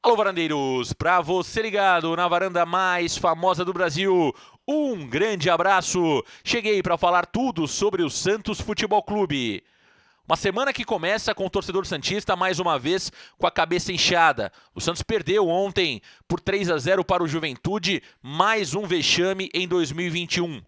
Alô, varandeiros! Pra você ligado na varanda mais famosa do Brasil, um grande abraço! Cheguei para falar tudo sobre o Santos Futebol Clube. Uma semana que começa com o torcedor santista mais uma vez com a cabeça inchada. O Santos perdeu ontem por 3-0 para o Juventude, mais um vexame em 2021.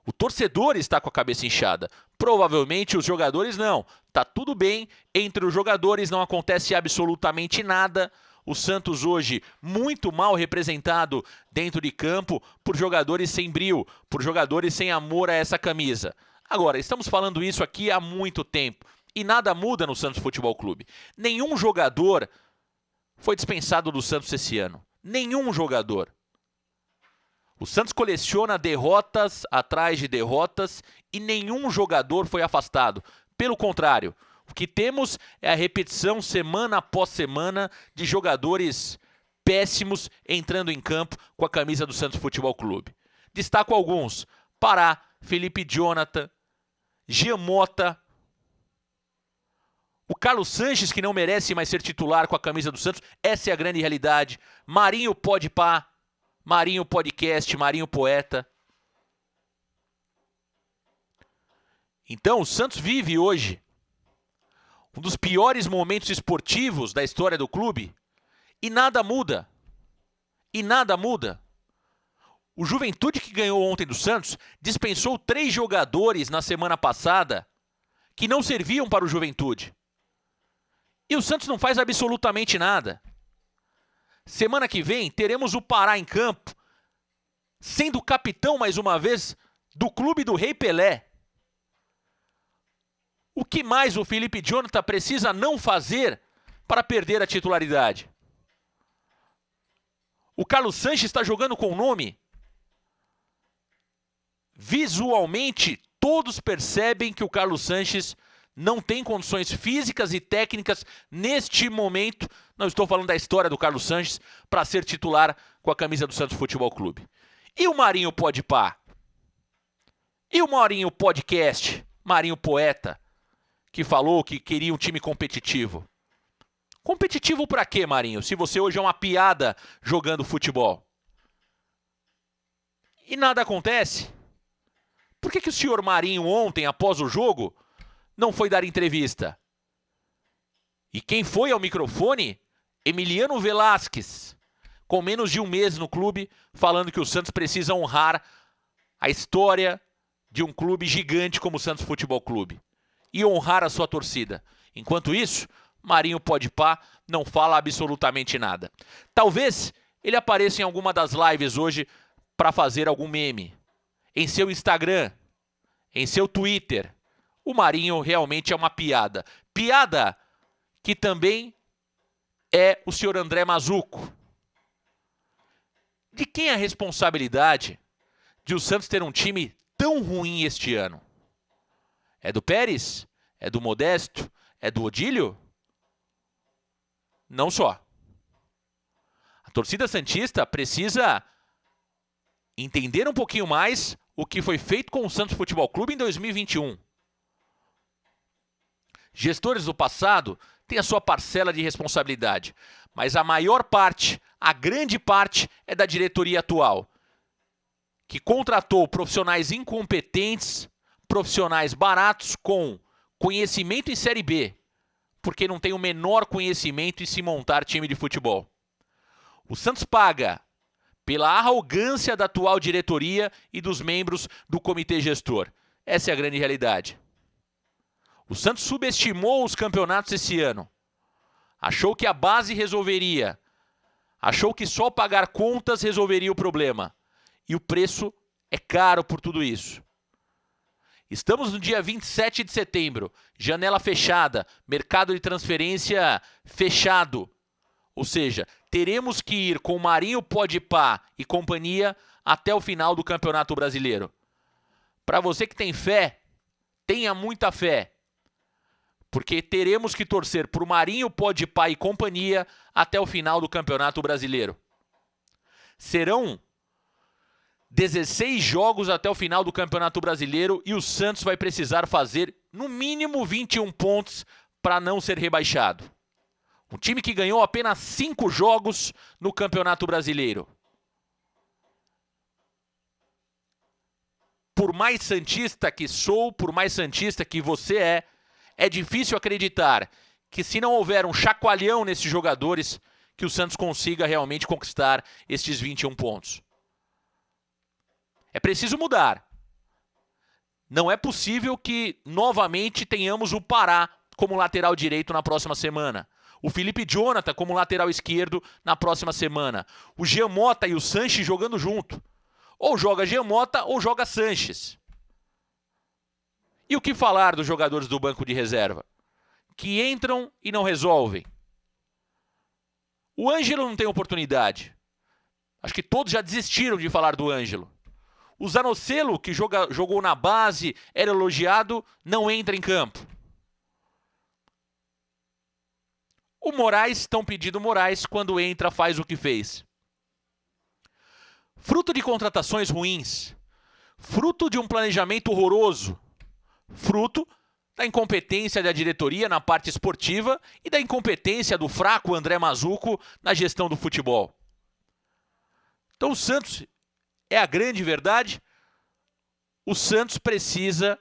O torcedor está com a cabeça inchada. Provavelmente os jogadores não. Tá tudo bem, entre os jogadores não acontece absolutamente nada. O Santos hoje muito mal representado dentro de campo por jogadores sem brio, por jogadores sem amor a essa camisa. Agora, estamos falando isso aqui há muito tempo e nada muda no Santos Futebol Clube. Nenhum jogador foi dispensado do Santos esse ano. Nenhum jogador. O Santos coleciona derrotas atrás de derrotas e nenhum jogador foi afastado. Pelo contrário, o que temos é a repetição semana após semana de jogadores péssimos entrando em campo com a camisa do Santos Futebol Clube. Destaco alguns: Pará, Felipe Jonathan, Jean Mota, o Carlos Sanches, que não merece mais ser titular com a camisa do Santos, essa é a grande realidade. Marinho Podpah, Marinho Podcast, Marinho Poeta. Então, o Santos vive hoje um dos piores momentos esportivos da história do clube e nada muda. E nada muda. O Juventude, que ganhou ontem do Santos, dispensou 3 jogadores na semana passada que não serviam para o Juventude. E o Santos não faz absolutamente nada. Semana que vem teremos o Pará em campo, sendo capitão mais uma vez do clube do Rei Pelé. O que mais o Felipe Jonathan precisa não fazer para perder a titularidade? O Carlos Sanches está jogando com o nome. Visualmente, todos percebem que o Carlos Sanches não tem condições físicas e técnicas neste momento, não estou falando da história do Carlos Sanches, para ser titular com a camisa do Santos Futebol Clube. E o Marinho Podpah? E o Marinho Podcast? Marinho Poeta, que falou que queria um time competitivo. Competitivo para quê, Marinho? Se você hoje é uma piada jogando futebol. E nada acontece. Por que o senhor Marinho ontem, após o jogo, não foi dar entrevista? E quem foi ao microfone? Emiliano Velasquez, com menos de um mês no clube, falando que o Santos precisa honrar a história de um clube gigante como o Santos Futebol Clube e honrar a sua torcida. Enquanto isso, Marinho Podpah não fala absolutamente nada. Talvez ele apareça em alguma das lives hoje para fazer algum meme. Em seu Instagram, em seu Twitter. O Marinho realmente é uma piada. Piada que também é o senhor André Mazzucco. De quem é a responsabilidade de o Santos ter um time tão ruim este ano? É do Pérez? É do Modesto? É do Odílio? Não só. A torcida santista precisa entender um pouquinho mais o que foi feito com o Santos Futebol Clube em 2021. Gestores do passado têm a sua parcela de responsabilidade, mas a maior parte, a grande parte, é da diretoria atual, que contratou profissionais incompetentes, profissionais baratos com conhecimento em Série B, porque não tem o menor conhecimento em se montar time de futebol. O Santos paga pela arrogância da atual diretoria e dos membros do comitê gestor. Essa é a grande realidade. O Santos subestimou os campeonatos esse ano. Achou que a base resolveria. Achou que só pagar contas resolveria o problema. E o preço é caro por tudo isso. Estamos no dia 27 de setembro, janela fechada, mercado de transferência fechado. Ou seja, teremos que ir com Marinho Podpah e companhia até o final do Campeonato Brasileiro. Para você que tem fé, tenha muita fé. Porque teremos que torcer por Marinho Podpah e companhia até o final do Campeonato Brasileiro. Serão 16 jogos até o final do Campeonato Brasileiro e o Santos vai precisar fazer no mínimo 21 pontos para não ser rebaixado. Um time que ganhou apenas 5 jogos no Campeonato Brasileiro. Por mais santista que sou, por mais santista que você é difícil acreditar que se não houver um chacoalhão nesses jogadores, que o Santos consiga realmente conquistar estes 21 pontos. É preciso mudar. Não é possível que novamente tenhamos o Pará como lateral direito na próxima semana. O Felipe Jonathan como lateral esquerdo na próxima semana. O Jean Mota e o Sanches jogando junto. Ou joga Jean Mota ou joga Sanches. E o que falar dos jogadores do banco de reserva? Que entram e não resolvem. O Ângelo não tem oportunidade. Acho que todos já desistiram de falar do Ângelo. O Zanocelo, que jogou na base, era elogiado, não entra em campo. O Moraes, estão pedindo Moraes, quando entra faz o que fez. Fruto de contratações ruins, fruto de um planejamento horroroso, fruto da incompetência da diretoria na parte esportiva e da incompetência do fraco André Mazzucco na gestão do futebol. Então o Santos é a grande verdade. O Santos precisa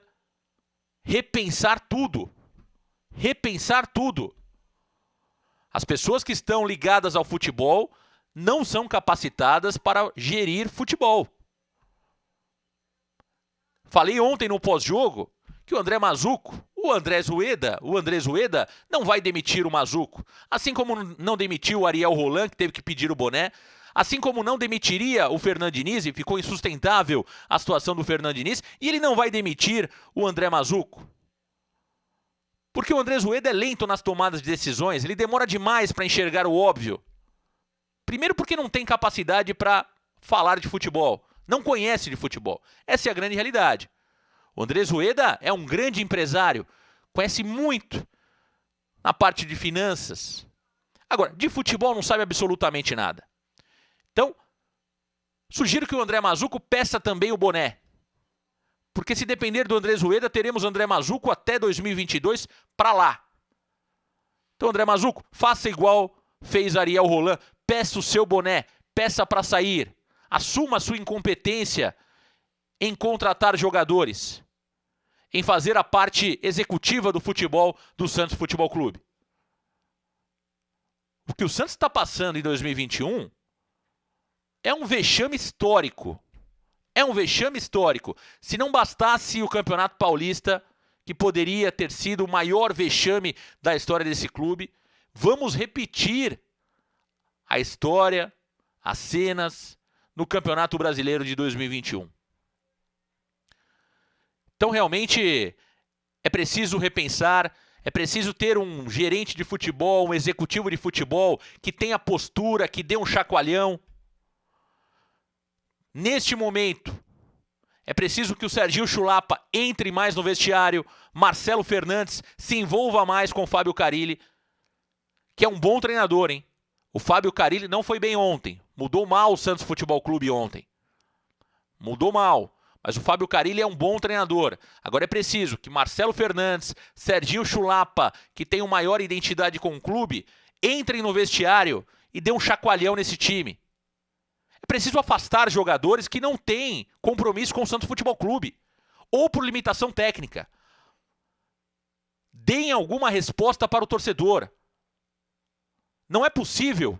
repensar tudo. Repensar tudo. As pessoas que estão ligadas ao futebol não são capacitadas para gerir futebol. Falei ontem no pós-jogo que o André Rueda não vai demitir o Mazzucco. Assim como não demitiu o Ariel Roland, que teve que pedir o boné. Assim como não demitiria o Fernando Diniz, e ficou insustentável a situação do Fernando Diniz, e ele não vai demitir o André Mazzucco. Porque o André Rueda é lento nas tomadas de decisões, ele demora demais para enxergar o óbvio. Primeiro porque não tem capacidade para falar de futebol, não conhece de futebol. Essa é a grande realidade. O André Rueda é um grande empresário, conhece muito na parte de finanças. Agora, de futebol não sabe absolutamente nada. Então, sugiro que o André Mazzucco peça também o boné. Porque se depender do André Rueda, teremos André Mazzucco até 2022 para lá. Então, André Mazzucco, faça igual fez Ariel Roland. Peça o seu boné, peça para sair. Assuma a sua incompetência em contratar jogadores. Em fazer a parte executiva do futebol do Santos Futebol Clube. O que o Santos está passando em 2021 é um vexame histórico. É um vexame histórico. Se não bastasse o Campeonato Paulista, que poderia ter sido o maior vexame da história desse clube, vamos repetir a história, as cenas, no Campeonato Brasileiro de 2021. Então, realmente, é preciso repensar, é preciso ter um gerente de futebol, um executivo de futebol, que tenha postura, que dê um chacoalhão. Neste momento, é preciso que o Serginho Chulapa entre mais no vestiário, Marcelo Fernandes se envolva mais com o Fábio Carille, que é um bom treinador, hein? O Fábio Carille não foi bem ontem, mudou mal o Santos Futebol Clube ontem. Mudou mal, mas o Fábio Carille é um bom treinador. Agora é preciso que Marcelo Fernandes, Serginho Chulapa, que tem uma maior identidade com o clube, entrem no vestiário e dê um chacoalhão nesse time. É preciso afastar jogadores que não têm compromisso com o Santos Futebol Clube, ou por limitação técnica. Deem alguma resposta para o torcedor. Não é possível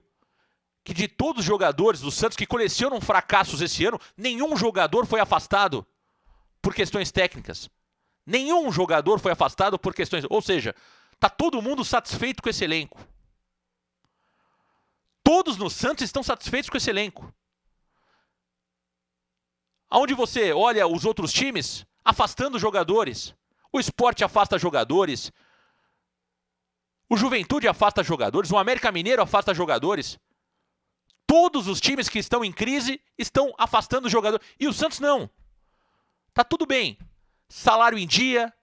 que de todos os jogadores do Santos que colecionam fracassos esse ano, nenhum jogador foi afastado por questões técnicas. Nenhum jogador foi afastado por questões... Ou seja, está todo mundo satisfeito com esse elenco. Todos no Santos estão satisfeitos com esse elenco. Aonde você olha os outros times afastando jogadores. O Sport afasta jogadores. O Juventude afasta jogadores. O América Mineiro afasta jogadores. Todos os times que estão em crise estão afastando jogadores. E o Santos não. Tá tudo bem. Salário em dia.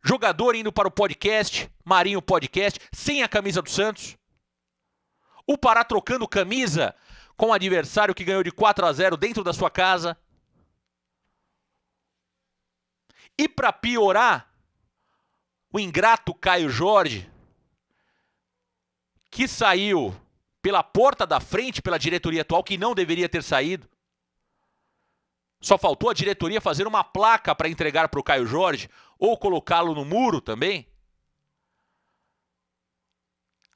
Jogador indo para o podcast. Marinho Podcast. Sem a camisa do Santos. O Pará trocando camisa com o adversário que ganhou de 4-0 dentro da sua casa. E para piorar, o ingrato Caio Jorge, que saiu pela porta da frente, pela diretoria atual, que não deveria ter saído. Só faltou a diretoria fazer uma placa para entregar para o Caio Jorge, ou colocá-lo no muro também.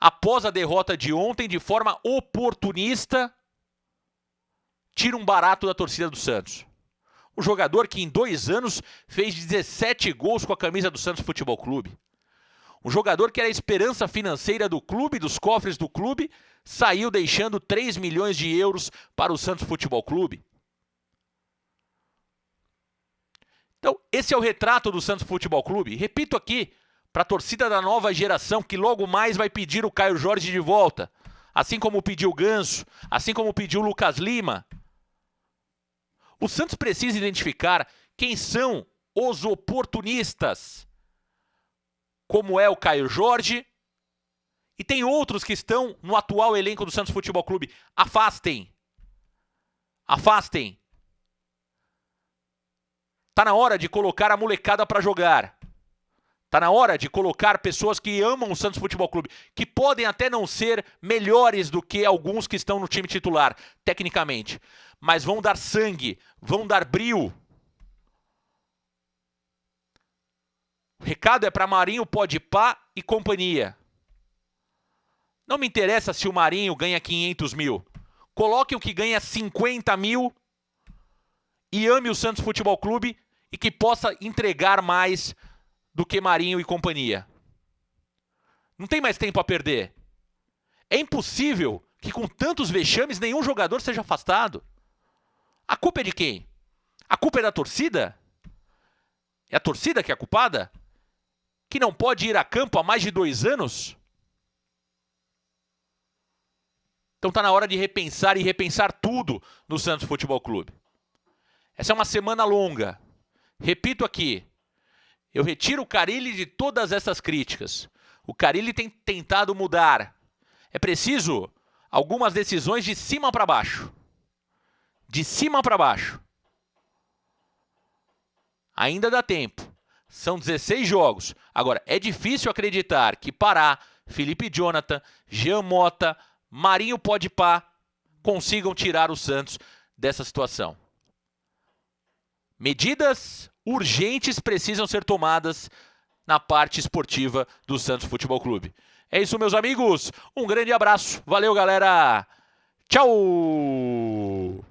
Após a derrota de ontem, de forma oportunista, tira um barato da torcida do Santos. O jogador que em 2 anos fez 17 gols com a camisa do Santos Futebol Clube. Um jogador que era a esperança financeira do clube, dos cofres do clube, saiu deixando 3 milhões de euros para o Santos Futebol Clube. Então, esse é o retrato do Santos Futebol Clube. Repito aqui, para a torcida da nova geração, que logo mais vai pedir o Caio Jorge de volta. Assim como pediu o Ganso, assim como pediu o Lucas Lima. O Santos precisa identificar quem são os oportunistas, como é o Caio Jorge, e tem outros que estão no atual elenco do Santos Futebol Clube. Afastem. Afastem. Tá na hora de colocar a molecada para jogar. Tá na hora de colocar pessoas que amam o Santos Futebol Clube, que podem até não ser melhores do que alguns que estão no time titular, tecnicamente, mas vão dar sangue, vão dar brio. O recado é para Marinho, Podpah e companhia. Não me interessa se o Marinho ganha 500 mil. Coloque o que ganha 50 mil e ame o Santos Futebol Clube e que possa entregar mais do que Marinho e companhia. Não tem mais tempo a perder. É impossível que com tantos vexames nenhum jogador seja afastado. A culpa é de quem? A culpa é da torcida? É a torcida que é a culpada? Que não pode ir a campo há mais de 2 anos? Então está na hora de repensar e repensar tudo no Santos Futebol Clube. Essa é uma semana longa. Repito aqui, eu retiro o Carille de todas essas críticas. O Carille tem tentado mudar. É preciso algumas decisões de cima para baixo. De cima para baixo. Ainda dá tempo. São 16 jogos. Agora, é difícil acreditar que Pará, Felipe Jonathan, Jean Mota, Marinho Podpah consigam tirar o Santos dessa situação. Medidas urgentes precisam ser tomadas na parte esportiva do Santos Futebol Clube. É isso, meus amigos. Um grande abraço. Valeu, galera. Tchau!